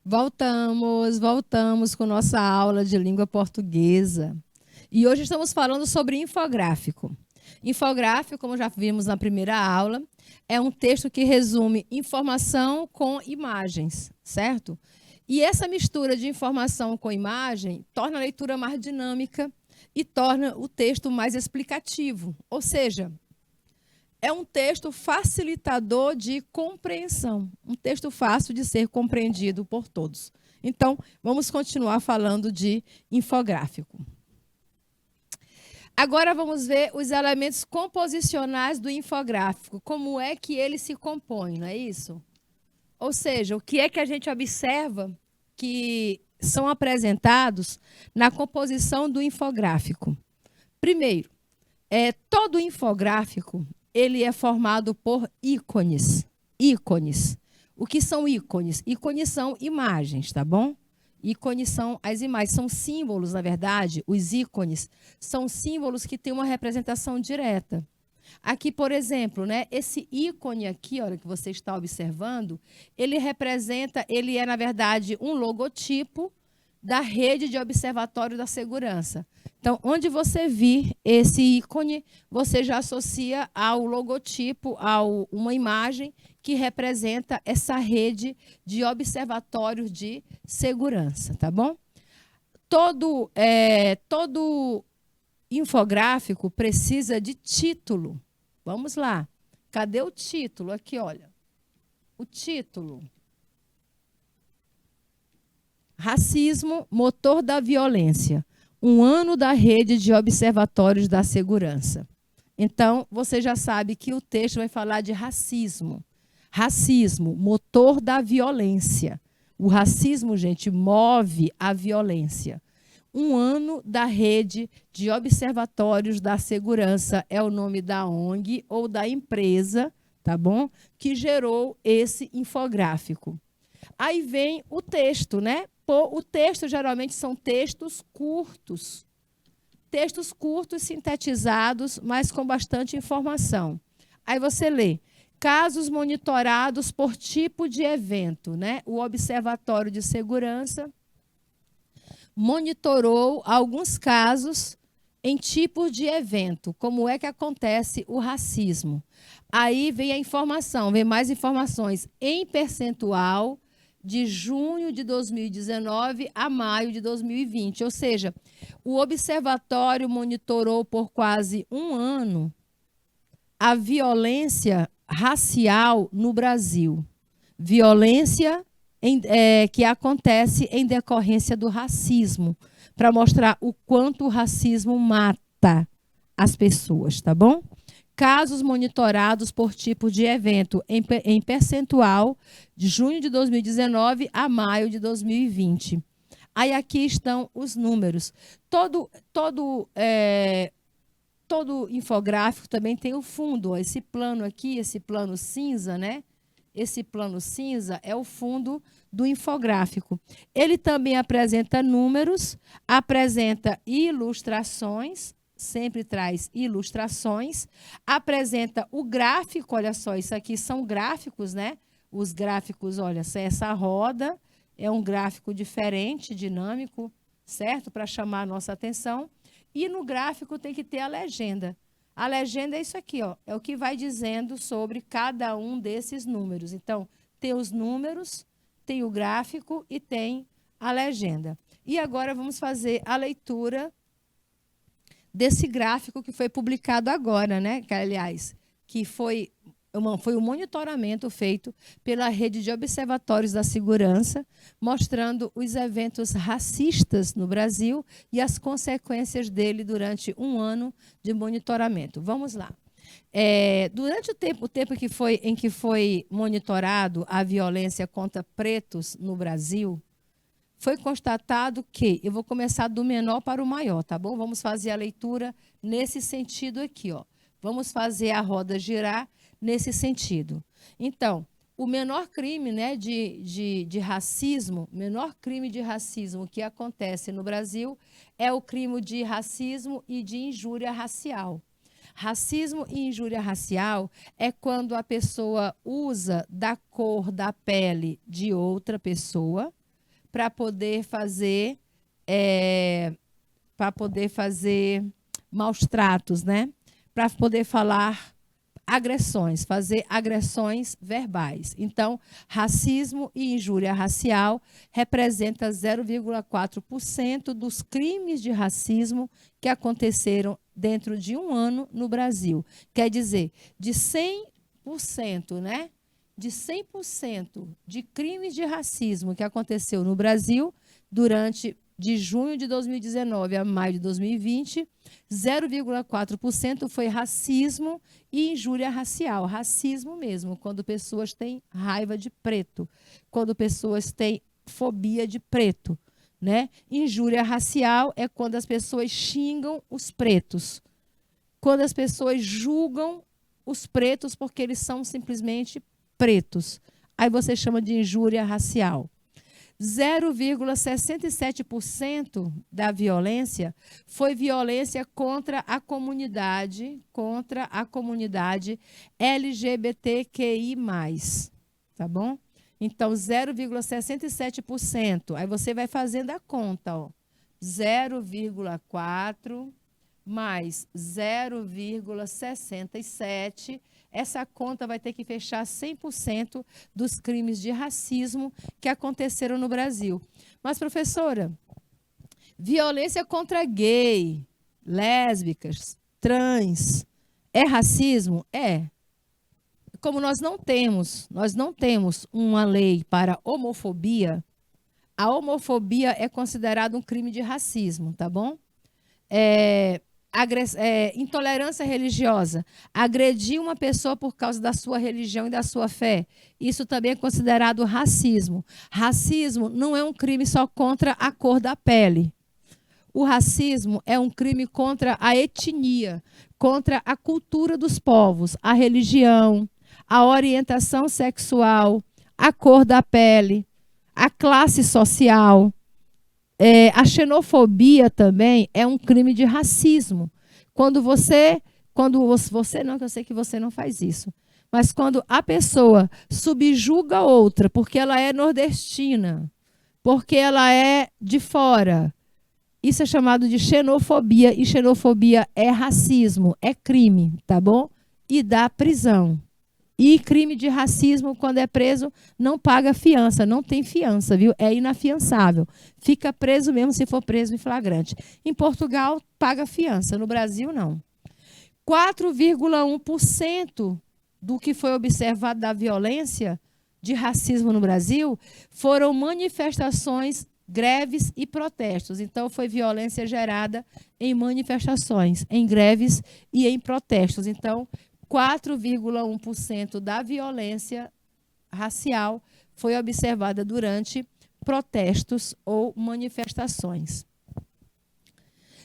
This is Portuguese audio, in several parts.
Voltamos com nossa aula de língua portuguesa. E hoje estamos falando sobre infográfico. Infográfico, como já vimos na primeira aula, é um texto que resume informação com imagens, certo? E essa mistura de informação com imagem torna a leitura mais dinâmica e torna o texto mais explicativo. Ou seja, é um texto facilitador de compreensão, um texto fácil de ser compreendido por todos. Então, vamos continuar falando de infográfico. Agora vamos ver os elementos composicionais do infográfico, como é que ele se compõe, não é isso? Ou seja, o que é que a gente observa que são apresentados na composição do infográfico. Primeiro, todo infográfico ele é formado por ícones. Ícones. O que são ícones? Ícones são imagens, tá bom? Ícones são as imagens, são símbolos, na verdade. Os ícones são símbolos que têm uma representação direta. Aqui, por exemplo, né, esse ícone aqui, olha, que você está observando, ele é, na verdade, um logotipo da rede de observatório da segurança. Então, onde você vir esse ícone, você já associa ao logotipo, a uma imagem que representa essa rede de observatórios de segurança, tá bom? Todo infográfico precisa de título. Vamos lá. Cadê o título? Aqui, olha. O título. Racismo, motor da violência. Um ano da rede de observatórios da segurança. Então, você já sabe que o texto vai falar de racismo. Racismo, motor da violência. O racismo, gente, move a violência. Um ano da rede de observatórios da segurança é o nome da ONG ou da empresa, tá bom? Que gerou esse infográfico. Aí vem o texto, né? O texto geralmente são textos curtos. Textos curtos, sintetizados, mas com bastante informação. Aí você lê. Casos monitorados por tipo de evento, né? O Observatório de Segurança monitorou alguns casos em tipos de evento, como é que acontece o racismo. Aí vem a informação, vem mais informações em percentual de junho de 2019 a maio de 2020. Ou seja, o observatório monitorou por quase um ano a violência racial no Brasil. Violência que acontece em decorrência do racismo, para mostrar o quanto o racismo mata as pessoas, tá bom? Casos monitorados por tipo de evento em percentual de junho de 2019 a maio de 2020. Aí aqui estão os números. Todo infográfico também tem o fundo, ó, esse plano aqui, esse plano cinza, né? Esse plano cinza é o fundo do infográfico. Ele também apresenta números, apresenta ilustrações, sempre traz ilustrações, apresenta o gráfico, olha só, isso aqui são gráficos, né? Os gráficos, olha, essa roda é um gráfico diferente, dinâmico, certo? Para chamar a nossa atenção. E no gráfico tem que ter a legenda. A legenda é isso aqui, ó, é o que vai dizendo sobre cada um desses números. Então, tem os números, tem o gráfico e tem a legenda. E agora vamos fazer a leitura desse gráfico que foi publicado agora, né? Que, aliás, que foi o monitoramento feito pela rede de observatórios da segurança, mostrando os eventos racistas no Brasil e as consequências dele durante um ano de monitoramento. Vamos lá. Durante o tempo em que foi monitorado a violência contra pretos no Brasil, foi constatado que, eu vou começar do menor para o maior, tá bom? Vamos fazer a leitura nesse sentido aqui, ó. Vamos fazer a roda girar nesse sentido. Então, o menor crime, né, de racismo, menor crime de racismo que acontece no Brasil é o crime de racismo e de injúria racial. Racismo e injúria racial é quando a pessoa usa da cor da pele de outra pessoa para poder fazer maus tratos, né? Para poder falar agressões, fazer agressões verbais. Então, racismo e injúria racial representa 0,4% dos crimes de racismo que aconteceram dentro de um ano no Brasil. Quer dizer, de 100%, né? De 100% de crimes de racismo que aconteceu no Brasil durante de junho de 2019 a maio de 2020, 0,4% foi racismo e injúria racial. Racismo mesmo, quando pessoas têm raiva de preto, quando pessoas têm fobia de preto, né? Injúria racial é quando as pessoas xingam os pretos, quando as pessoas julgam os pretos porque eles são simplesmente pretos. Aí você chama de injúria racial. 0,67% da violência foi violência contra a comunidade LGBTQI+, tá bom? Então, 0,67%. Aí você vai fazendo a conta, ó. 0,4 mais 0,67. Essa conta vai ter que fechar 100% dos crimes de racismo que aconteceram no Brasil. Mas, professora, violência contra gay, lésbicas, trans, é racismo? É. Como nós não temos uma lei para homofobia, a homofobia é considerada um crime de racismo, tá bom? Intolerância religiosa, agredir uma pessoa por causa da sua religião e da sua fé, isso também é considerado racismo. Racismo não é um crime só contra a cor da pele. O racismo é um crime contra a etnia, contra a cultura dos povos, a religião, a orientação sexual, a cor da pele, a classe social. A xenofobia também é um crime de racismo. Quando você não, que eu sei que você não faz isso, mas quando a pessoa subjuga outra porque ela é nordestina, porque ela é de fora, isso é chamado de xenofobia, e xenofobia é racismo, é crime, tá bom? E dá prisão. E crime de racismo, quando é preso, não paga fiança, não tem fiança, viu? É inafiançável. Fica preso mesmo se for preso em flagrante. Em Portugal, paga fiança, no Brasil, não. 4,1% do que foi observado da violência de racismo no Brasil foram manifestações, greves e protestos. Então, foi violência gerada em manifestações, em greves e em protestos. Então, 4,1% da violência racial foi observada durante protestos ou manifestações.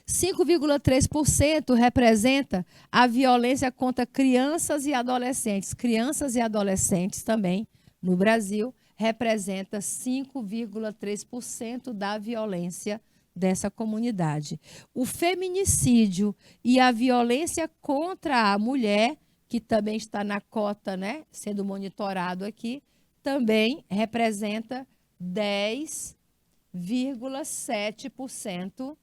5,3% representa a violência contra crianças e adolescentes. Crianças e adolescentes também, no Brasil, representa 5,3% da violência dessa comunidade. O feminicídio e a violência contra a mulher, que também está na cota, né, sendo monitorado aqui, também representa 10,7%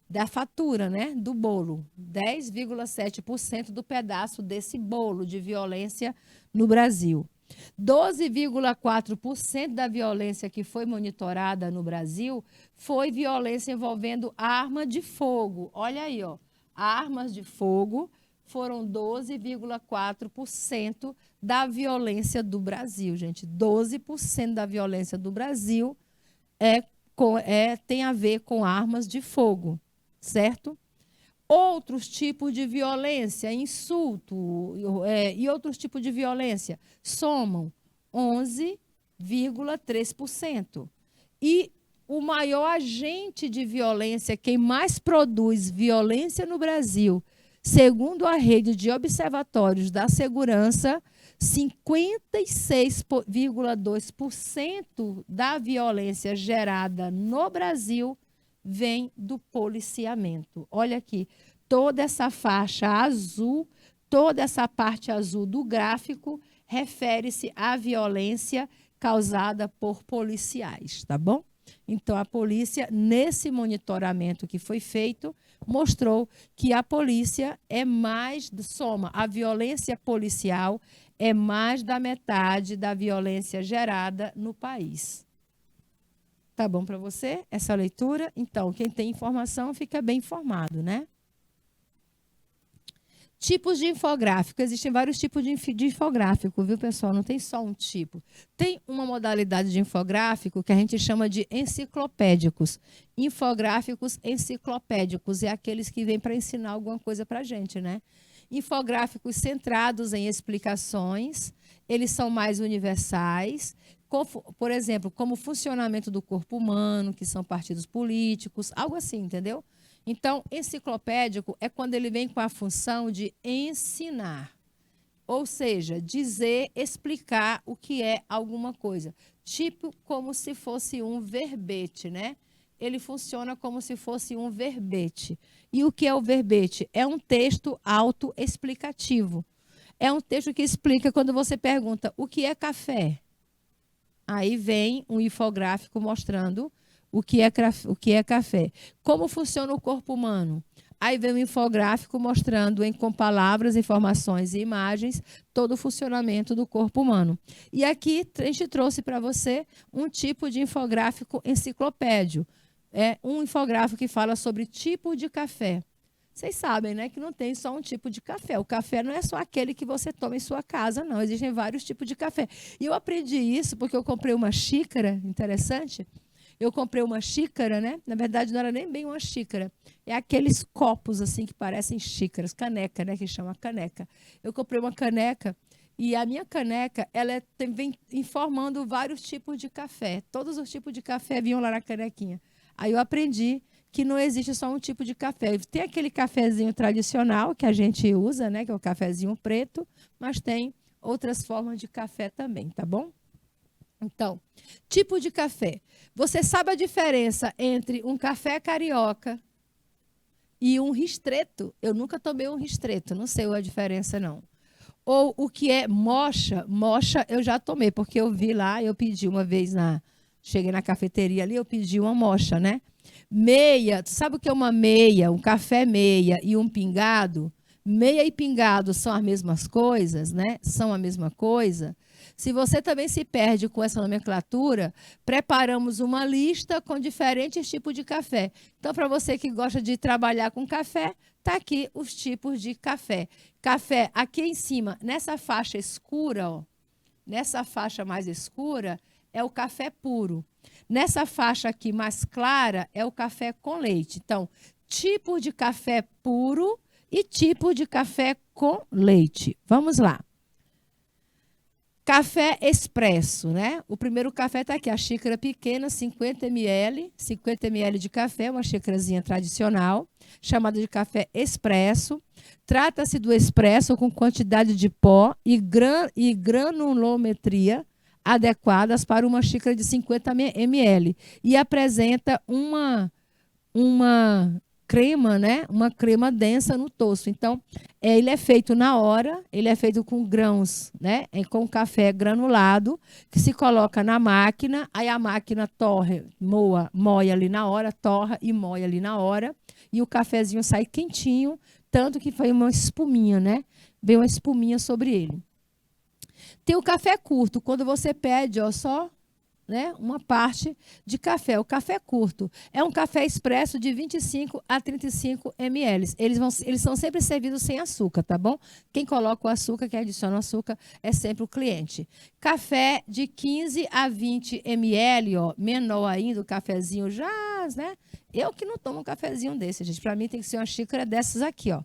da fatura, né, do bolo. 10,7% do pedaço desse bolo de violência no Brasil. 12,4% da violência que foi monitorada no Brasil foi violência envolvendo arma de fogo. Olha aí, ó, armas de fogo foram 12,4% da violência do Brasil, gente. 12% da violência do Brasil tem a ver com armas de fogo, certo? Outros tipos de violência, insulto e outros tipos de violência somam 11,3%. E o maior agente de violência, quem mais produz violência no Brasil, segundo a rede de observatórios da segurança, 56,2% da violência gerada no Brasil vem do policiamento. Olha aqui, toda essa faixa azul, toda essa parte azul do gráfico refere-se à violência causada por policiais, tá bom? Então, a polícia, nesse monitoramento que foi feito, mostrou que a polícia é mais, soma, a violência policial é mais da metade da violência gerada no país. Tá bom para você essa leitura? Então, quem tem informação fica bem informado, né? Tipos de infográfico. Existem vários tipos de infográfico, viu, pessoal? Não tem só um tipo. Tem uma modalidade de infográfico que a gente chama de enciclopédicos. Infográficos enciclopédicos é aqueles que vêm para ensinar alguma coisa para a gente, né? Infográficos centrados em explicações, eles são mais universais. Por exemplo, como o funcionamento do corpo humano, que são partidos políticos, algo assim, entendeu? Então, enciclopédico é quando ele vem com a função de ensinar, ou seja, dizer, explicar o que é alguma coisa. Tipo como se fosse um verbete, né? Ele funciona como se fosse um verbete. E o que é o verbete? É um texto autoexplicativo. É um texto que explica quando você pergunta o que é café. Aí vem um infográfico mostrando o que é café. Como funciona o corpo humano? Aí vem um infográfico mostrando com palavras, informações e imagens todo o funcionamento do corpo humano. E aqui a gente trouxe para você um tipo de infográfico enciclopédio. É um infográfico que fala sobre tipo de café. Vocês sabem, né, que não tem só um tipo de café. O café não é só aquele que você toma em sua casa, não. Existem vários tipos de café. E eu aprendi isso porque eu comprei uma xícara, interessante. Eu comprei uma xícara, né? Na verdade, não era nem bem uma xícara. É aqueles copos, assim, que parecem xícaras. Caneca, né? Que chama caneca. Eu comprei uma caneca e a minha caneca, ela vem informando vários tipos de café. Todos os tipos de café vinham lá na canequinha. Aí eu aprendi que não existe só um tipo de café. Tem aquele cafezinho tradicional que a gente usa, né? Que é o cafezinho preto, mas tem outras formas de café também, tá bom? Então, tipo de café. Você sabe a diferença entre um café carioca e um ristreto? Eu nunca tomei um ristreto, não sei a diferença, não. Ou o que é mocha? Mocha eu já tomei, porque eu vi lá, eu pedi uma vez, cheguei na cafeteria ali, eu pedi uma mocha, né? Meia, tu sabe o que é uma meia? Um café meia e um pingado? Meia e pingado são as mesmas coisas, né? São a mesma coisa. Se você também se perde com essa nomenclatura, preparamos uma lista com diferentes tipos de café. Então, para você que gosta de trabalhar com café, está aqui os tipos de café. Café, aqui em cima, nessa faixa escura, ó, nessa faixa mais escura, é o café puro. Nessa faixa aqui mais clara, é o café com leite. Então, tipo de café puro e tipo de café com leite. Vamos lá. Café expresso, né? O primeiro café está aqui, a xícara pequena, 50 ml, 50 ml de café, uma xícarazinha tradicional, chamada de café expresso. Trata-se do expresso com quantidade de pó e granulometria adequadas para uma xícara de 50 ml. E apresenta uma crema, né? Uma crema densa no tosto. Então, ele é feito na hora, ele é feito com grãos, né? Com café granulado, que se coloca na máquina, aí a máquina moe ali na hora, torra e moe ali na hora, e o cafezinho sai quentinho, tanto que foi uma espuminha, né? Veio uma espuminha sobre ele. Tem o café curto, quando você pede, ó, só, né, uma parte de café. O café curto é um café expresso de 25 a 35 ml. Eles são sempre servidos sem açúcar, tá bom? Quem coloca o açúcar, quem adiciona o açúcar, é sempre o cliente. Café de 15 a 20 ml, ó, menor ainda, o cafezinho já, né? Eu que não tomo um cafezinho desse, gente. Para mim tem que ser uma xícara dessas aqui, ó.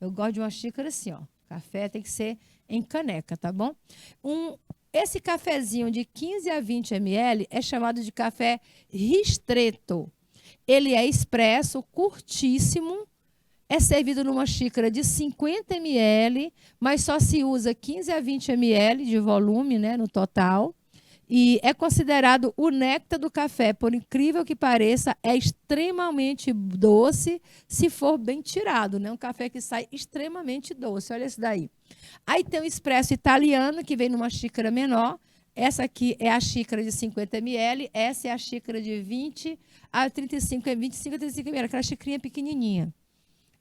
Eu gosto de uma xícara assim, ó. Café tem que ser em caneca, tá bom? Esse cafezinho de 15 a 20 ml é chamado de café ristreto. Ele é expresso, curtíssimo, é servido numa xícara de 50 ml, mas só se usa 15 a 20 ml de volume, né, no total. E é considerado o néctar do café, por incrível que pareça, é extremamente doce se for bem tirado, né? Um café que sai extremamente doce, olha esse daí. Aí tem o expresso italiano, que vem numa xícara menor, Essa aqui é a xícara de 50 ml, essa é a xícara de 20 a 35, 25 a 35 ml, aquela xicrinha pequenininha.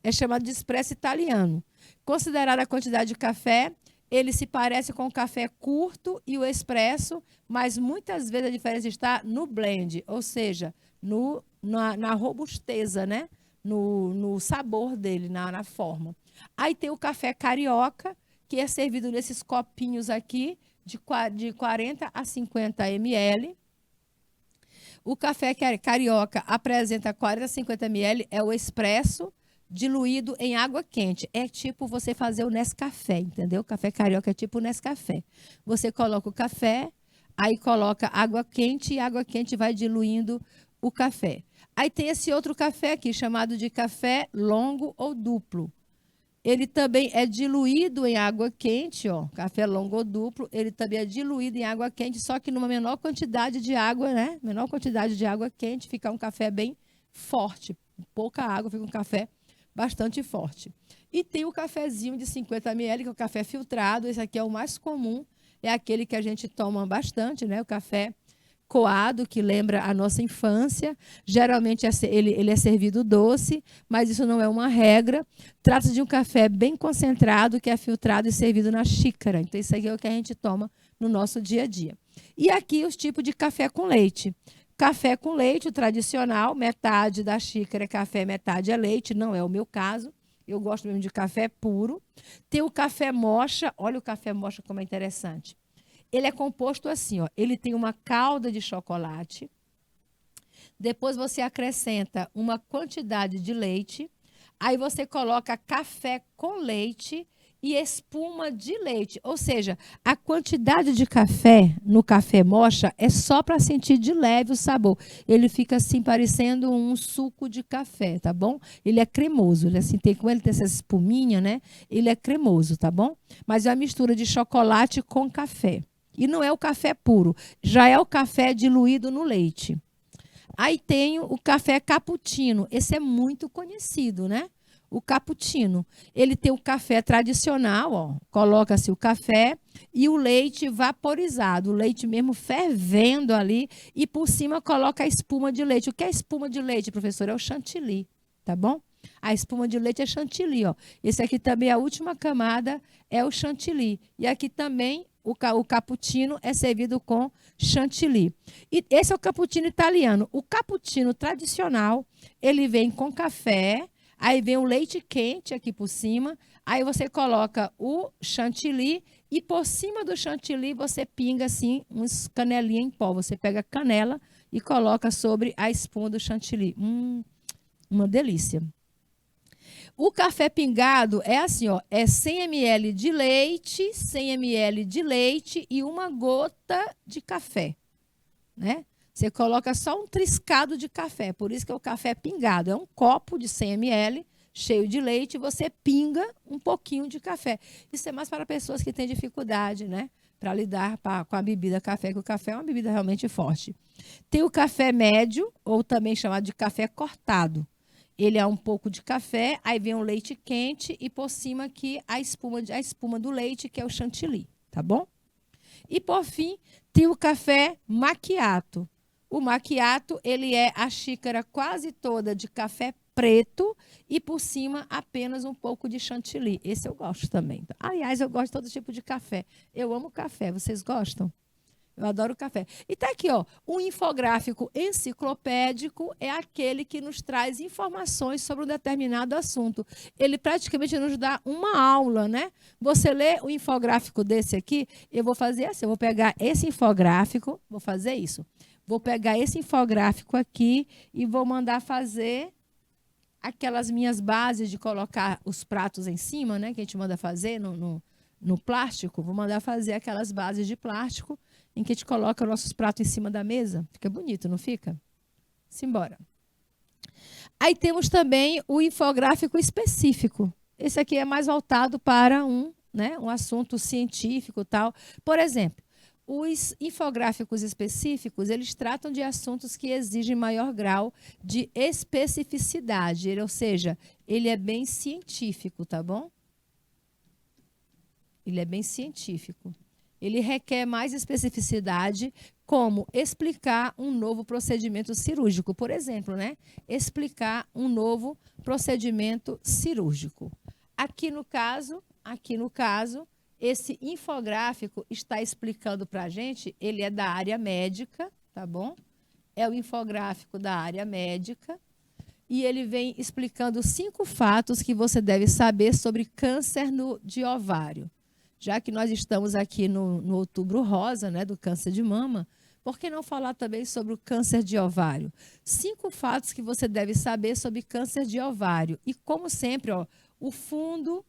É chamado de expresso italiano. Considerada a quantidade de café, ele se parece com o café curto e o expresso, mas muitas vezes a diferença está no blend, ou seja, na robusteza, né? No sabor dele, na forma. Aí tem o café carioca, que é servido nesses copinhos aqui, de 40 a 50 ml. O café carioca apresenta 40 a 50 ml, é o expresso diluído em água quente. É tipo você fazer o Nescafé, entendeu? O café carioca é tipo o Nescafé. Você coloca o café, aí coloca água quente e a água quente vai diluindo o café. Aí tem esse outro café aqui, chamado de café longo ou duplo. Ele também é diluído em água quente, ó, café longo ou duplo, ele também é diluído em água quente, só que numa menor quantidade de água, né? Menor quantidade de água quente, fica um café bem forte. Pouca água, fica um café bastante forte. E tem o cafezinho de 50 ml, que é o café filtrado, esse aqui é o mais comum, é aquele que a gente toma bastante, né? O café coado, que lembra a nossa infância. Geralmente ele é servido doce, mas isso não é uma regra. Trata-se de um café bem concentrado, que é filtrado e servido na xícara. Então, isso aqui é o que a gente toma no nosso dia a dia. E aqui os tipos de café com leite. Café com leite, o tradicional, metade da xícara é café, metade é leite. Não é o meu caso. Eu gosto mesmo de café puro. Tem o café mocha. Olha o café mocha como é interessante. Ele é composto assim, ó. Ele tem uma calda de chocolate. Depois você acrescenta uma quantidade de leite. Aí você coloca café com leite e espuma de leite. Ou seja, a quantidade de café no café mocha é só para sentir de leve o sabor. Ele fica assim parecendo um suco de café, tá bom? Ele é cremoso, ele assim como ele tem essa espuminha, né? Ele é cremoso, tá bom? Mas é uma mistura de chocolate com café. E não é o café puro, já é o café diluído no leite. Aí tem o café cappuccino. Esse é muito conhecido, né? O cappuccino. Ele tem o café tradicional, ó. Coloca-se o café e o leite vaporizado, o leite mesmo fervendo ali, e por cima coloca a espuma de leite. O que é espuma de leite, professor? É o chantilly, tá bom? A espuma de leite é chantilly, ó. Esse aqui também, a última camada, é o chantilly. E aqui também o cappuccino é servido com chantilly. E esse é o cappuccino italiano. O cappuccino tradicional, ele vem com café, aí vem o leite quente aqui por cima, aí você coloca o chantilly e por cima do chantilly você pinga assim uns canelinha em pó. Você pega canela e coloca sobre a espuma do chantilly. Uma delícia. O café pingado é assim, ó, é 100 ml de leite, 100 ml de leite e uma gota de café, né? Você coloca só um triscado de café, por isso que é o café pingado. É um copo de 100 ml cheio de leite e você pinga um pouquinho de café. Isso é mais para pessoas que têm dificuldade, né? Para lidar com a bebida café, que o café é uma bebida realmente forte. Tem o café médio, ou também chamado de café cortado. Ele é um pouco de café, aí vem o leite quente e por cima aqui a espuma do leite, que é o chantilly, tá bom? E por fim, tem o café macchiato. O macchiato, ele é a xícara quase toda de café preto e por cima apenas um pouco de chantilly. Esse eu gosto também. Aliás, eu gosto de todo tipo de café. Eu amo café, vocês gostam? Eu adoro café. E tá aqui, ó, o infográfico enciclopédico é aquele que nos traz informações sobre um determinado assunto. Ele praticamente nos dá uma aula, né? Você lê o infográfico desse aqui, eu vou fazer assim, eu vou pegar esse infográfico, vou fazer isso. Vou pegar esse infográfico aqui e vou mandar fazer aquelas minhas bases de colocar os pratos em cima, né? Que a gente manda fazer no plástico. Vou mandar fazer aquelas bases de plástico em que a gente coloca nossos pratos em cima da mesa. Fica bonito, não fica? Simbora. Aí temos também o infográfico específico. Esse aqui é mais voltado para um assunto científico e tal. Por exemplo, os infográficos específicos, eles tratam de assuntos que exigem maior grau de especificidade, ou seja, ele é bem científico, tá bom? Ele é bem científico. Ele requer mais especificidade, como explicar um novo procedimento cirúrgico, por exemplo, né? Explicar um novo procedimento cirúrgico. Aqui no caso, esse infográfico está explicando para a gente, ele é da área médica, tá bom? É o infográfico da área médica. E ele vem explicando 5 fatos que você deve saber sobre câncer de ovário. Já que nós estamos aqui no Outubro Rosa, né, do câncer de mama, por que não falar também sobre o câncer de ovário? 5 fatos que você deve saber sobre câncer de ovário. E, como sempre, ó, o fundo,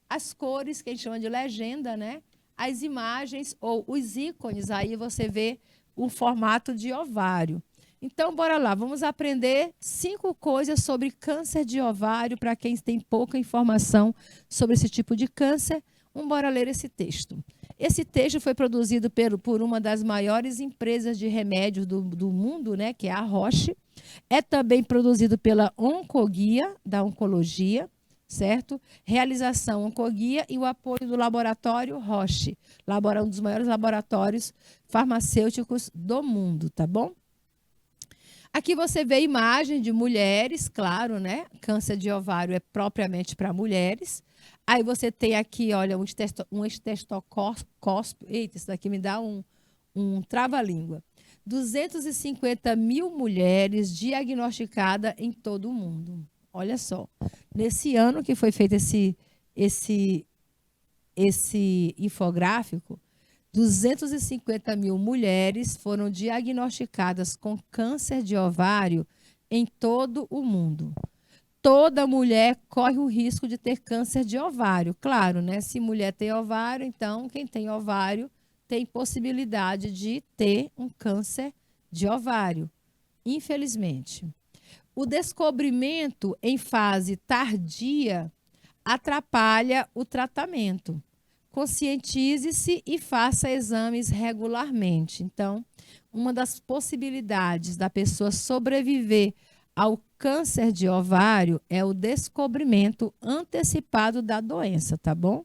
as cores, que a gente chama de legenda, né? As imagens ou os ícones, aí você vê o formato de ovário. Então, bora lá, vamos aprender 5 coisas sobre câncer de ovário para quem tem pouca informação sobre esse tipo de câncer. Bora ler esse texto. Esse texto foi produzido por uma das maiores empresas de remédios do mundo, né, que é a Roche. É também produzido pela Oncoguia, da Oncologia, certo? Realização Oncoguia e o apoio do laboratório Roche, um dos maiores laboratórios farmacêuticos do mundo, tá bom? Aqui você vê imagem de mulheres, claro, né? Câncer de ovário é propriamente para mulheres. Aí você tem aqui, olha, um estetoscópio. Eita, isso daqui me dá um trava-língua. 250 mil mulheres diagnosticadas em todo o mundo. Olha só, nesse ano que foi feito esse infográfico, 250 mil mulheres foram diagnosticadas com câncer de ovário em todo o mundo. Toda mulher corre o risco de ter câncer de ovário. Claro, né? Se mulher tem ovário, então quem tem ovário tem possibilidade de ter um câncer de ovário, infelizmente. O descobrimento em fase tardia atrapalha o tratamento. Conscientize-se e faça exames regularmente. Então, uma das possibilidades da pessoa sobreviver ao câncer de ovário é o descobrimento antecipado da doença, tá bom?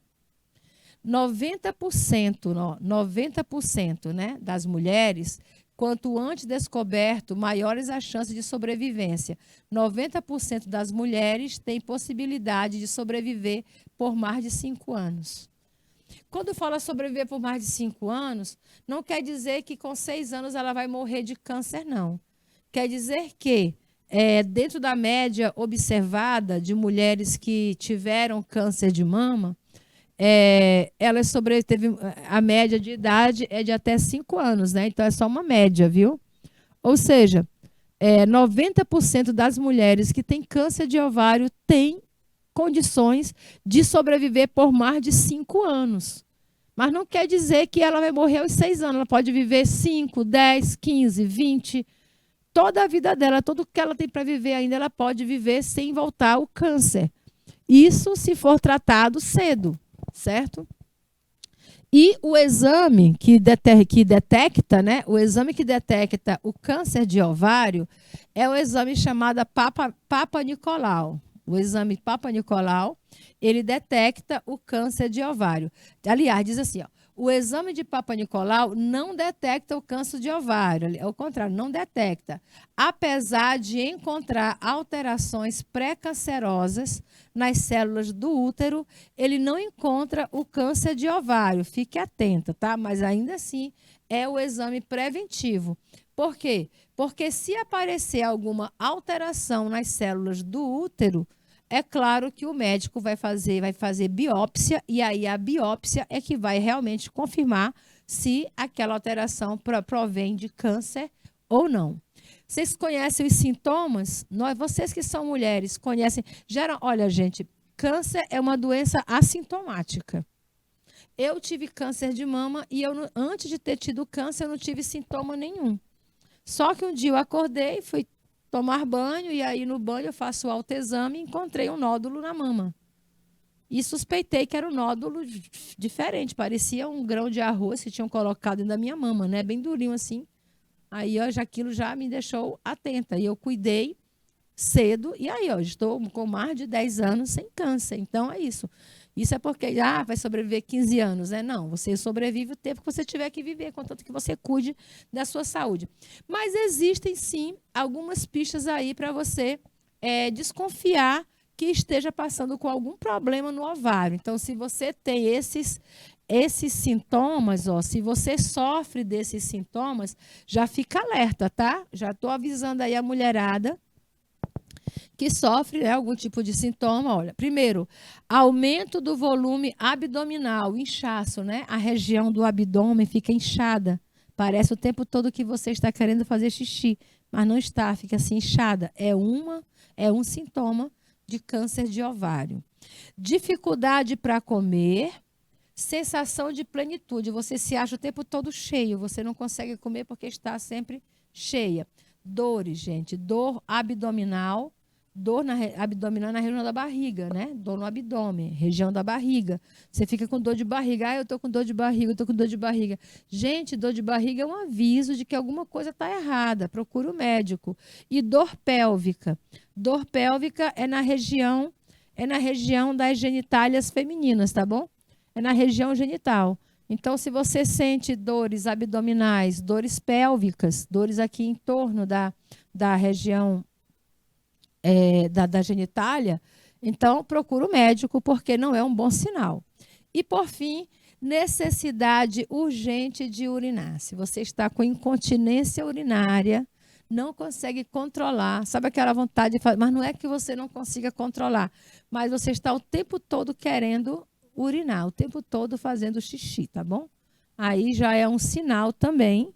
90%, né, das mulheres, quanto antes descoberto, maiores as chances de sobrevivência. 90% das mulheres têm possibilidade de sobreviver por mais de 5 anos. Quando fala sobreviver por mais de 5 anos, não quer dizer que com 6 anos ela vai morrer de câncer, não. Quer dizer que, dentro da média observada de mulheres que tiveram câncer de mama, a média de idade é de até 5 anos, né? Então é só uma média, viu? Ou seja, 90% das mulheres que têm câncer de ovário têm condições de sobreviver por mais de 5 anos. Mas não quer dizer que ela vai morrer aos 6 anos. Ela pode viver 5, 10, 15, 20. Toda a vida dela, tudo que ela tem para viver ainda, ela pode viver sem voltar ao câncer. Isso se for tratado cedo, certo? E o exame que detecta, né? O exame que detecta o câncer de ovário é o exame chamado Papa Nicolau. O exame Papa Nicolau, ele detecta o câncer de ovário. Aliás, diz assim, ó, o exame de Papa Nicolau não detecta o câncer de ovário, ao contrário, não detecta. Apesar de encontrar alterações pré-cancerosas nas células do útero, ele não encontra o câncer de ovário. Fique atenta, tá? Mas ainda assim é o exame preventivo. Por quê? Porque se aparecer alguma alteração nas células do útero, é claro que o médico vai fazer biópsia, e aí a biópsia é que vai realmente confirmar se aquela alteração provém de câncer ou não. Vocês conhecem os sintomas? Vocês que são mulheres conhecem. Olha, gente, câncer é uma doença assintomática. Eu tive câncer de mama e antes de ter tido câncer, eu não tive sintoma nenhum. Só que um dia eu acordei, fui tomar banho, e aí no banho eu faço o autoexame e encontrei um nódulo na mama. E suspeitei que era um nódulo diferente, parecia um grão de arroz que tinham colocado dentro da minha mama, né? Bem durinho assim. Aí aquilo já me deixou atenta. E eu cuidei, cedo, e aí, ó, estou com mais de 10 anos sem câncer. Então, é isso. Isso é porque, vai sobreviver 15 anos, né? Não, você sobrevive o tempo que você tiver que viver, contanto que você cuide da sua saúde. Mas existem, sim, algumas pistas aí para você desconfiar que esteja passando com algum problema no ovário. Então, se você tem esses sintomas, ó, se você sofre desses sintomas, já fica alerta, tá? Já estou avisando aí a mulherada que sofre, né, algum tipo de sintoma. Olha, primeiro, aumento do volume abdominal, inchaço, né? A região do abdômen fica inchada. Parece o tempo todo que você está querendo fazer xixi, mas não está, fica assim inchada. É um sintoma de câncer de ovário. Dificuldade para comer, sensação de plenitude. Você se acha o tempo todo cheio, você não consegue comer porque está sempre cheia. Dores, gente, dor abdominal, abdominal na região da barriga, né? Dor no abdômen, região da barriga. Você fica com dor de barriga. Eu estou com dor de barriga, eu estou com dor de barriga. Gente, dor de barriga é um aviso de que alguma coisa está errada. Procure o médico. E dor pélvica. Dor pélvica é na região das genitálias femininas, tá bom? É na região genital. Então, se você sente dores abdominais, dores pélvicas, dores aqui em torno da região da genitália, então procura o médico, porque não é um bom sinal. E, por fim, necessidade urgente de urinar. Se você está com incontinência urinária, não consegue controlar, sabe aquela vontade de fazer, mas não é que você não consiga controlar, mas você está o tempo todo querendo urinar, o tempo todo fazendo xixi, tá bom? Aí já é um sinal também,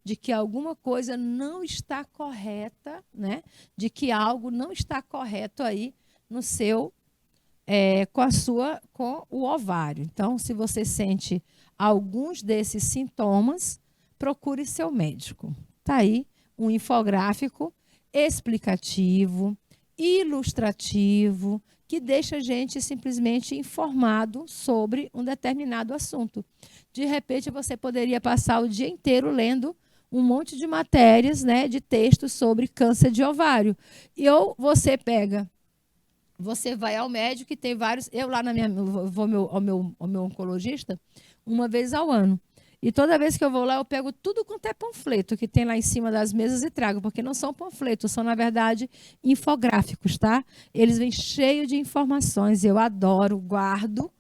de que alguma coisa não está correta, né? De que algo não está correto aí no seu, com o ovário. Então, se você sente alguns desses sintomas, procure seu médico. Tá aí um infográfico explicativo, ilustrativo, que deixa a gente simplesmente informado sobre um determinado assunto. De repente, você poderia passar o dia inteiro lendo um monte de matérias, né, de textos sobre câncer de ovário. Ou você vai ao médico e tem vários. Eu lá vou ao meu oncologista uma vez ao ano. E toda vez que eu vou lá, eu pego tudo quanto é panfleto que tem lá em cima das mesas e trago, porque não são panfletos, são, na verdade, infográficos, tá? Eles vêm cheios de informações. Eu adoro, guardo,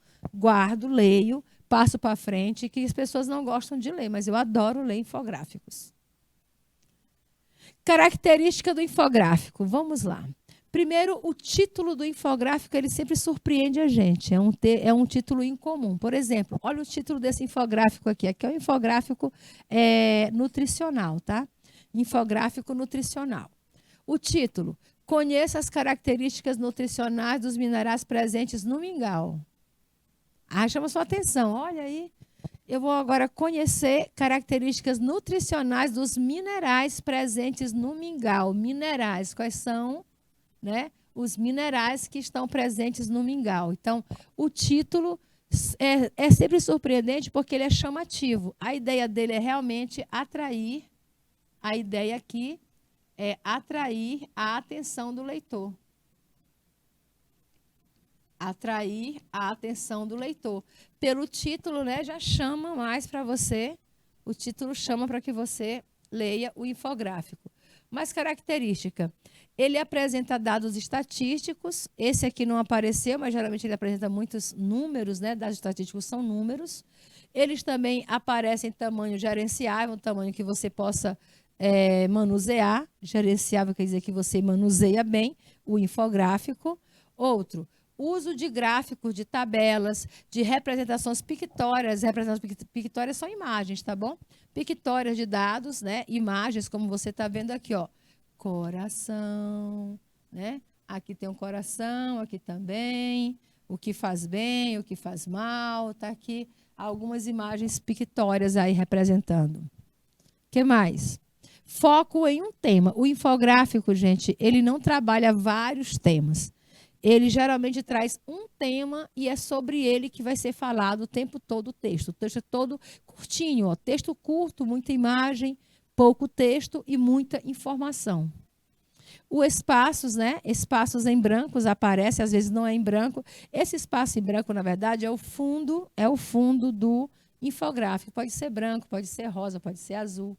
leio, passo para frente, que as pessoas não gostam de ler, mas eu adoro ler infográficos. Característica do infográfico. Vamos lá. Primeiro, o título do infográfico, ele sempre surpreende a gente. É um título incomum. Por exemplo, olha o título desse infográfico aqui. Aqui é um infográfico nutricional, tá? Infográfico nutricional. O título: conheça as características nutricionais dos minerais presentes no mingau. Chama sua atenção. Olha aí. Eu vou agora conhecer características nutricionais dos minerais presentes no mingau. Minerais, quais são? Né, os minerais que estão presentes no mingau. Então, o título é sempre surpreendente porque ele é chamativo. A ideia dele é realmente atrair, a ideia aqui é atrair a atenção do leitor. Atrair a atenção do leitor. Pelo título, né, já chama mais para você, o título chama para que você leia o infográfico. Mais característica: ele apresenta dados estatísticos. Esse aqui não apareceu, mas geralmente ele apresenta muitos números, né? Dados estatísticos são números. Eles também aparecem em tamanho gerenciável, um tamanho que você possa manusear. Gerenciável quer dizer que você manuseia bem o infográfico. Outro: uso de gráficos, de tabelas, de representações pictórias. Representações pictórias são imagens, tá bom? Pictórias de dados, né? Imagens, como você está vendo aqui, ó. Coração, né? Aqui tem um coração, aqui também. O que faz bem, o que faz mal. Tá aqui algumas imagens pictórias aí representando. O que mais? Foco em um tema. O infográfico, gente, ele não trabalha vários temas. Ele geralmente traz um tema e é sobre ele que vai ser falado o tempo todo o texto. O texto é todo curtinho, ó, texto curto, muita imagem, pouco texto e muita informação. O espaços, né? Espaços em brancos aparece, às vezes não é em branco. Esse espaço em branco, na verdade, é o fundo do infográfico. Pode ser branco, pode ser rosa, pode ser azul.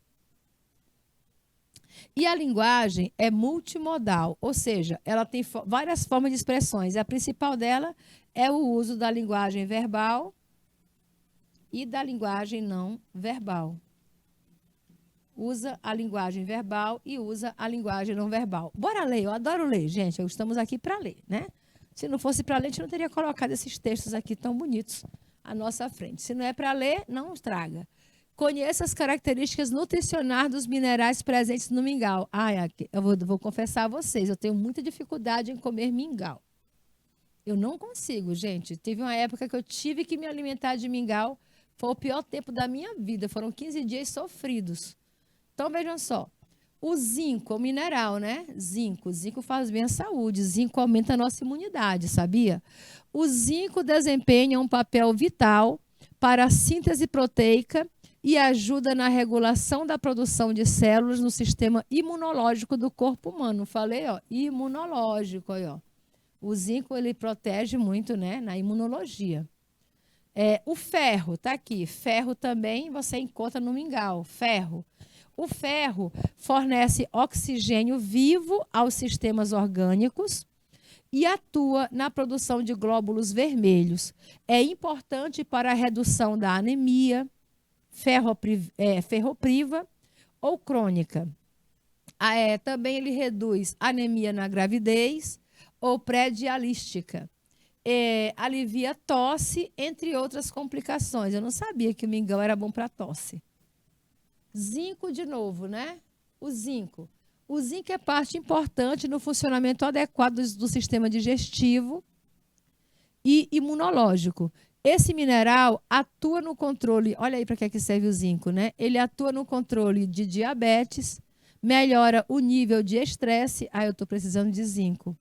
E a linguagem é multimodal, ou seja, ela tem várias formas de expressões. A principal dela é o uso da linguagem verbal e da linguagem não verbal. Usa a linguagem verbal e usa a linguagem não verbal. Bora ler, eu adoro ler, gente. Estamos aqui para ler, né? Se não fosse para ler, a gente não teria colocado esses textos aqui tão bonitos à nossa frente. Se não é para ler, não estraga. Conheça as características nutricionais dos minerais presentes no mingau. Eu vou confessar a vocês, eu tenho muita dificuldade em comer mingau. Eu não consigo, gente. Teve uma época que eu tive que me alimentar de mingau. Foi o pior tempo da minha vida. Foram 15 dias sofridos. Então, vejam só. O zinco, o mineral, né? Zinco. Zinco faz bem à saúde. Zinco aumenta a nossa imunidade, sabia? O zinco desempenha um papel vital para a síntese proteica e ajuda na regulação da produção de células no sistema imunológico do corpo humano. Falei, ó, imunológico, aí, ó. O zinco, ele protege muito, né, na imunologia. O ferro, tá aqui. Ferro também você encontra no mingau. Ferro. O ferro fornece oxigênio vivo aos sistemas orgânicos e atua na produção de glóbulos vermelhos. É importante para a redução da anemia, ferropriva ou crônica. Também ele reduz anemia na gravidez ou pré-dialística. Alivia tosse, entre outras complicações. Eu não sabia que o mingau era bom para tosse. Zinco de novo, né? O zinco. O zinco é parte importante no funcionamento adequado do sistema digestivo e imunológico. Esse mineral atua no controle, olha aí para que serve o zinco, né? Ele atua no controle de diabetes, melhora o nível de estresse. Eu estou precisando de zinco.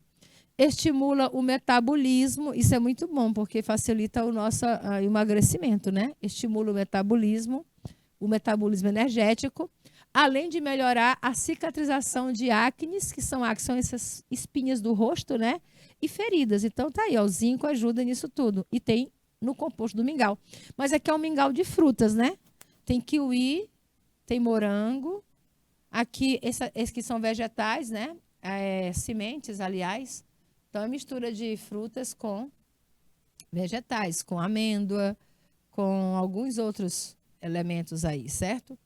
Estimula o metabolismo, isso é muito bom, porque facilita o nosso emagrecimento, né? Estimula o metabolismo energético, além de melhorar a cicatrização de acnes, que são essas espinhas do rosto, né? E feridas. Então, tá aí, ó, o zinco ajuda nisso tudo. E tem no composto do mingau. Mas aqui é um mingau de frutas, né? Tem kiwi, tem morango. Aqui, esses que são vegetais, né? Sementes, aliás. Então, é mistura de frutas com vegetais, com amêndoa, com alguns outros elementos aí, certo?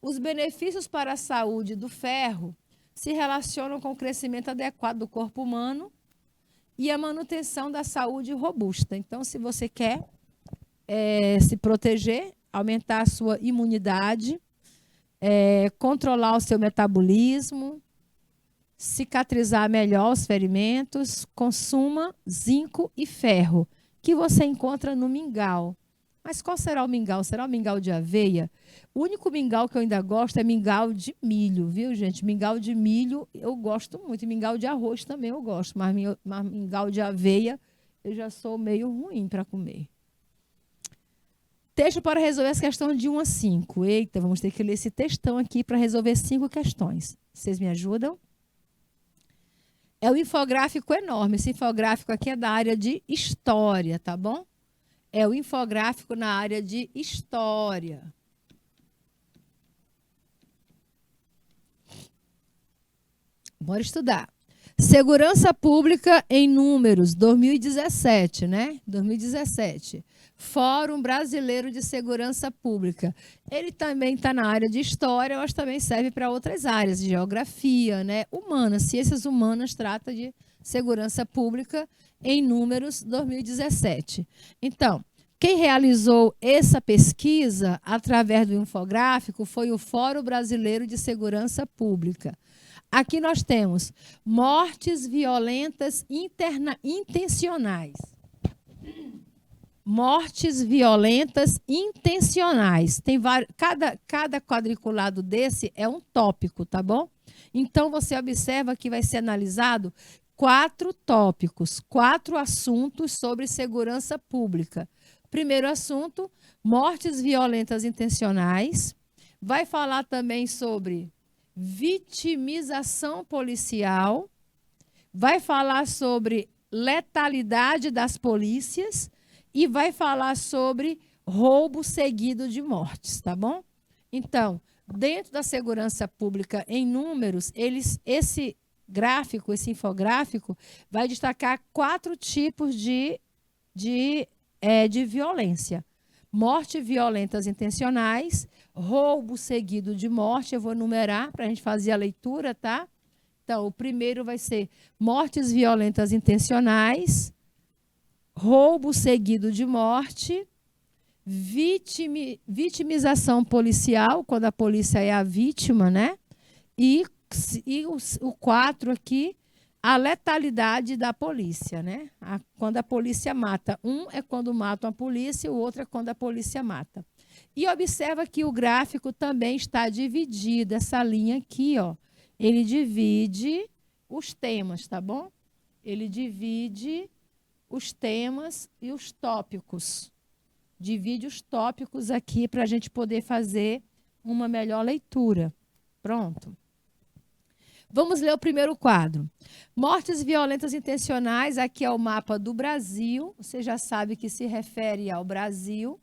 Os benefícios para a saúde do ferro se relacionam com o crescimento adequado do corpo humano e a manutenção da saúde robusta. Então, se você quer se proteger, aumentar a sua imunidade, controlar o seu metabolismo, cicatrizar melhor os ferimentos, consuma zinco e ferro, que você encontra no mingau. Mas qual será o mingau? Será o mingau de aveia? O único mingau que eu ainda gosto é mingau de milho, viu, gente? Mingau de milho eu gosto muito. Mingau de arroz também eu gosto. Mas mingau de aveia eu já sou meio ruim para comer. Texto para resolver as questões de 1 a 5. Eita, vamos ter que ler esse textão aqui para resolver 5 questões. Vocês me ajudam? É um infográfico enorme. Esse infográfico aqui é da área de história, tá bom? É o infográfico na área de história. Bora estudar. Segurança Pública em Números, 2017, né? 2017. Fórum Brasileiro de Segurança Pública. Ele também está na área de história, mas também serve para outras áreas, de geografia, né? Humanas, ciências humanas, trata de segurança pública em Números, 2017. Então, quem realizou essa pesquisa através do infográfico foi o Fórum Brasileiro de Segurança Pública. Aqui nós temos mortes violentas intencionais. Mortes violentas intencionais. Tem cada quadriculado desse é um tópico, tá bom? Então, você observa que vai ser analisado 4 tópicos, 4 assuntos sobre segurança pública. Primeiro assunto, mortes violentas intencionais. Vai falar também sobre vitimização policial, vai falar sobre letalidade das polícias e vai falar sobre roubo seguido de mortes, tá bom? Então, dentro da segurança pública em números, esse gráfico, esse infográfico, vai destacar 4 tipos de violência. Mortes violentas intencionais, roubo seguido de morte, eu vou numerar para a gente fazer a leitura, tá? Então, o primeiro vai ser mortes violentas intencionais, roubo seguido de morte, vitimização policial, quando a polícia é a vítima, né? E o 4 aqui, a letalidade da polícia, né? Quando a polícia mata. Um é quando matam a polícia, o outro é quando a polícia mata. E observa que o gráfico também está dividido, essa linha aqui, ó. Ele divide os temas, tá bom? Ele divide os temas e os tópicos. Divide os tópicos aqui para a gente poder fazer uma melhor leitura. Pronto. Vamos ler o primeiro quadro. Mortes violentas intencionais, aqui é o mapa do Brasil. Você já sabe que se refere ao Brasil.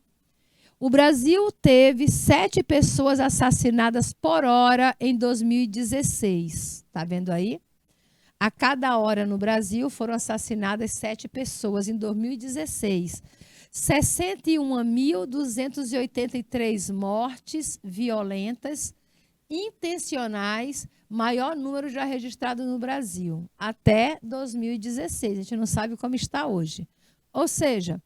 O Brasil teve 7 pessoas assassinadas por hora em 2016. Está vendo aí? A cada hora no Brasil foram assassinadas 7 pessoas em 2016. 61.283 mortes violentas intencionais, maior número já registrado no Brasil, até 2016. A gente não sabe como está hoje. Ou seja,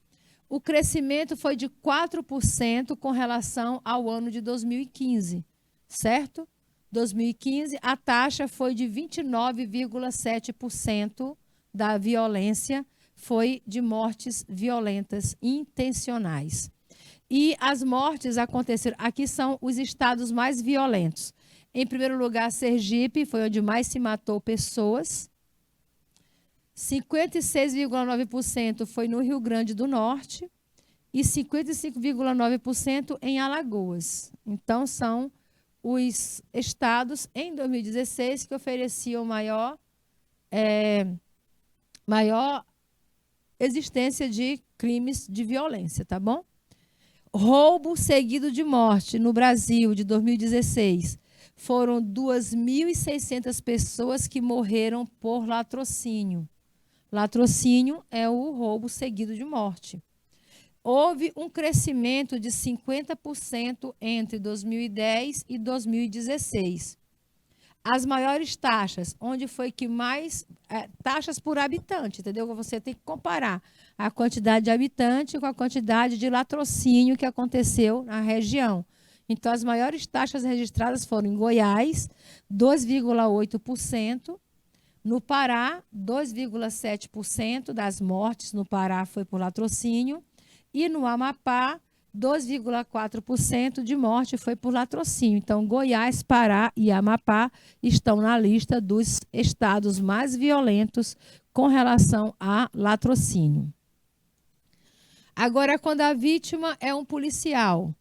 o crescimento foi de 4% com relação ao ano de 2015, certo? 2015, a taxa foi de 29,7% da violência, foi de mortes violentas intencionais. E as mortes aconteceram, aqui são os estados mais violentos. Em primeiro lugar, Sergipe, foi onde mais se matou pessoas. 56,9% foi no Rio Grande do Norte e 55,9% em Alagoas. Então, são os estados, em 2016, que ofereciam maior existência de crimes de violência, tá bom? Roubo seguido de morte no Brasil, de 2016. Foram 2.600 pessoas que morreram por latrocínio. Latrocínio é o roubo seguido de morte. Houve um crescimento de 50% entre 2010 e 2016. As maiores taxas, onde foi que mais... taxas por habitante, entendeu? Você tem que comparar a quantidade de habitante com a quantidade de latrocínio que aconteceu na região. Então, as maiores taxas registradas foram em Goiás, 2,8%. No Pará, 2,7% das mortes no Pará foi por latrocínio. E no Amapá, 2,4% de morte foi por latrocínio. Então, Goiás, Pará e Amapá estão na lista dos estados mais violentos com relação a latrocínio. Agora, quando a vítima é um policial,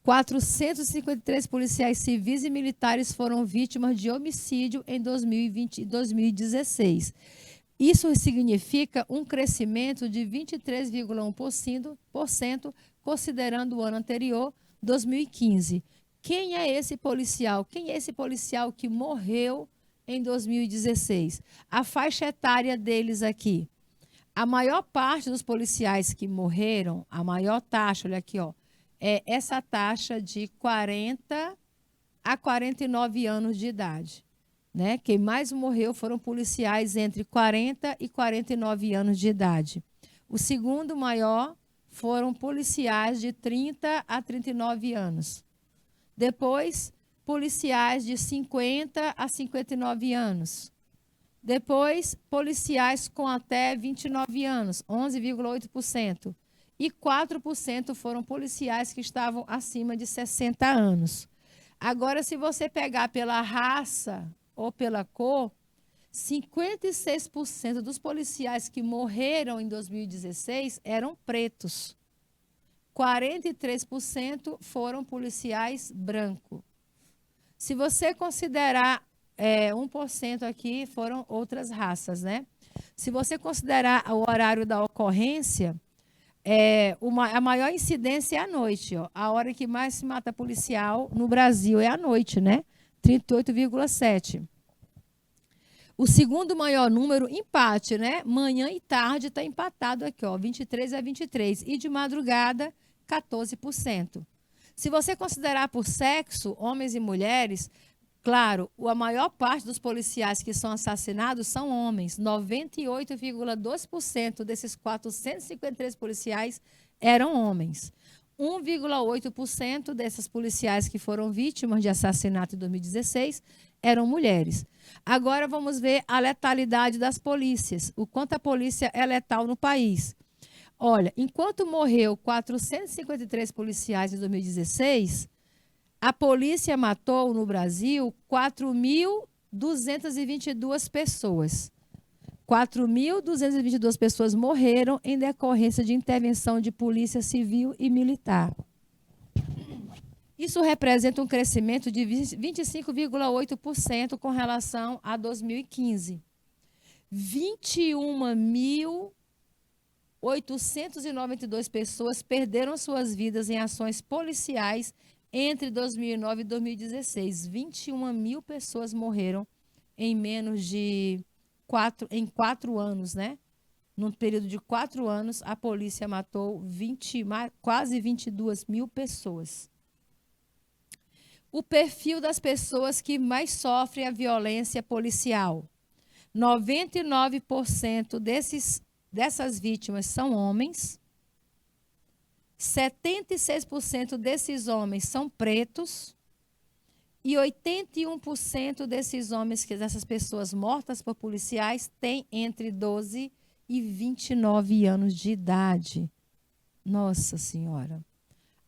453 policiais civis e militares foram vítimas de homicídio em 2020 e 2016. Isso significa um crescimento de 23,1%, considerando o ano anterior, 2015. Quem é esse policial? Quem é esse policial que morreu em 2016? A faixa etária deles aqui. A maior parte dos policiais que morreram, a maior taxa, olha aqui, ó, é essa taxa de 40 a 49 anos de idade. Né? Quem mais morreu foram policiais entre 40 e 49 anos de idade. O segundo maior foram policiais de 30 a 39 anos. Depois, policiais de 50 a 59 anos. Depois, policiais com até 29 anos, 11,8%. E 4% foram policiais que estavam acima de 60 anos. Agora, se você pegar pela raça ou pela cor, 56% dos policiais que morreram em 2016 eram pretos. 43% foram policiais brancos. Se você considerar 1% aqui, foram outras raças, né? Se você considerar o horário da ocorrência, a maior incidência é à noite. Ó. A hora que mais se mata policial no Brasil é à noite, né? 38,7%. O segundo maior número, empate, né? Manhã e tarde está empatado aqui, ó, 23-23. E de madrugada, 14%. Se você considerar por sexo, homens e mulheres, claro, a maior parte dos policiais que são assassinados são homens. 98,2% desses 453 policiais eram homens. 1,8% desses policiais que foram vítimas de assassinato em 2016 eram mulheres. Agora vamos ver a letalidade das polícias, o quanto a polícia é letal no país. Olha, enquanto morreu 453 policiais em 2016, a polícia matou no Brasil 4.222 pessoas. 4.222 pessoas morreram em decorrência de intervenção de polícia civil e militar. Isso representa um crescimento de 25,8% com relação a 2015. 21.892 pessoas perderam suas vidas em ações policiais entre 2009 e 2016. 21 mil pessoas morreram em menos de 4 anos, né? Num período de 4 anos, a polícia matou quase 22 mil pessoas. O perfil das pessoas que mais sofrem a violência policial. 99% dessas vítimas são homens. 76% desses homens são pretos. E 81% desses homens, dessas pessoas mortas por policiais, têm entre 12 e 29 anos de idade. Nossa Senhora.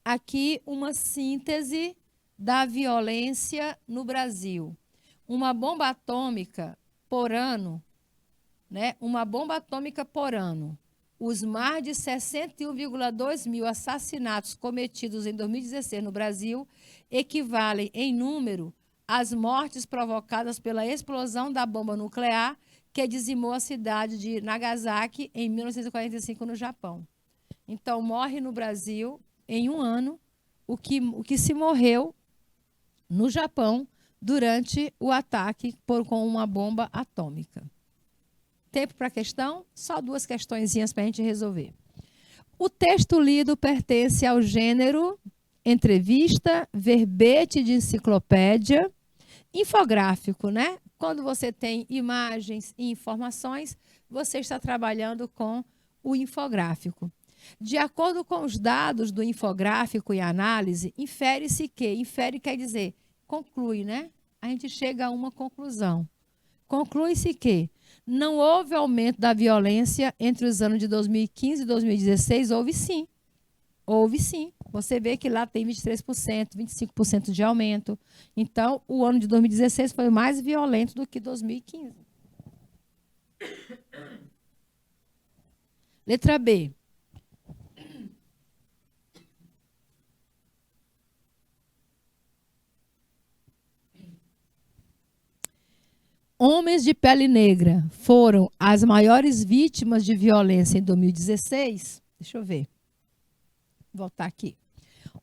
Aqui uma síntese da violência no Brasil. Uma bomba atômica por ano, né? Uma bomba atômica por ano. Os mais de 61,2 mil assassinatos cometidos em 2016 no Brasil equivalem, em número, às mortes provocadas pela explosão da bomba nuclear que dizimou a cidade de Nagasaki em 1945 no Japão. Então, morre no Brasil, em um ano, o que se morreu no Japão durante o ataque com uma bomba atômica. Tempo para questão? Só 2 questõezinhas para a gente resolver. O texto lido pertence ao gênero entrevista, verbete de enciclopédia, infográfico, né? Quando você tem imagens e informações, você está trabalhando com o infográfico. De acordo com os dados do infográfico e análise, infere-se que, infere quer dizer, conclui, né? A gente chega a uma conclusão. Conclui-se que não houve aumento da violência entre os anos de 2015 e 2016, houve sim. Houve sim. Você vê que lá tem 23%, 25% de aumento. Então, o ano de 2016 foi mais violento do que 2015. Letra B. Homens de pele negra foram as maiores vítimas de violência em 2016. Deixa eu ver. Vou voltar aqui.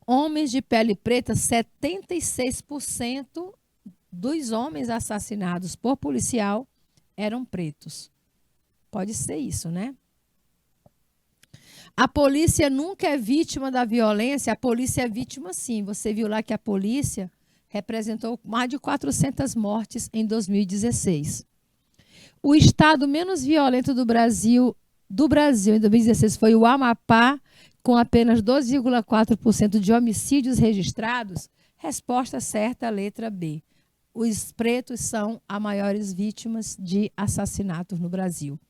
Homens de pele preta, 76% dos homens assassinados por policial eram pretos. Pode ser isso, né? A polícia nunca é vítima da violência, a polícia é vítima sim. Você viu lá que a polícia representou mais de 400 mortes em 2016. O estado menos violento do Brasil em 2016 foi o Amapá, com apenas 2,4% de homicídios registrados. Resposta certa, letra B. Os pretos são as maiores vítimas de assassinatos no Brasil.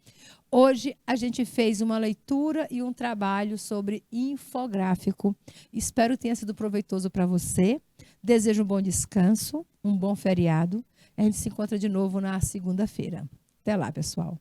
Hoje a gente fez uma leitura e um trabalho sobre infográfico. Espero que tenha sido proveitoso para você. Desejo um bom descanso, um bom feriado. A gente se encontra de novo na segunda-feira. Até lá, pessoal.